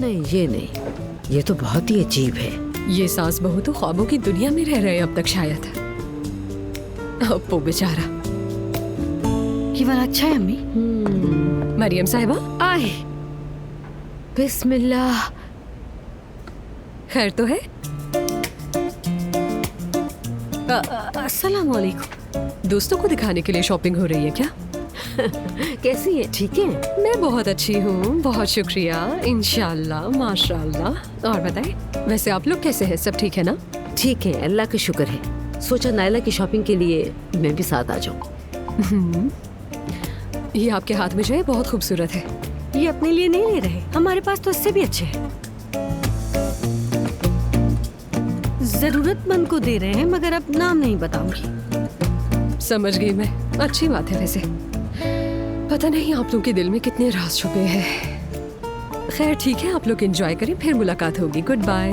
नहीं ये नहीं, ये तो बहुत ही अजीब है। ये सास बहू तो ख्वाबों की दुनिया में रह रहे हैं अब तक शायद। अपो बेचारा। ये वाला अच्छा है अम्मी। मरियम साहिबा आए, बिस्मिल्लाह। खैर तो है? अस्सलाम वालेकुम। दोस्तों को दिखाने के लिए शॉपिंग हो रही है क्या? कैसी है? ठीक है। मैं बहुत अच्छी हूँ, बहुत शुक्रिया। इंशाल्लाह, माशाल्लाह। और बताएं, वैसे आप लोग कैसे हैं? सब ठीक है ना? ठीक है, अल्लाह का शुक्र है। सोचा नायला की शॉपिंग के लिए मैं भी साथ आ जाऊँ। ये आपके हाथ में जो है बहुत खूबसूरत है। ये अपने लिए नहीं ले रहे, हमारे पास तो इससे भी अच्छे हैं। जरूरतमंद को दे रहे हैं, मगर अब नाम नहीं बताऊंगी। समझ गई मैं। अच्छी बात है वैसे। पता नहीं आप लोग के दिल में कितने राज छुपे हैं। खैर ठीक है, आप लोग एंजॉय करें, फिर मुलाकात होगी। Good bye.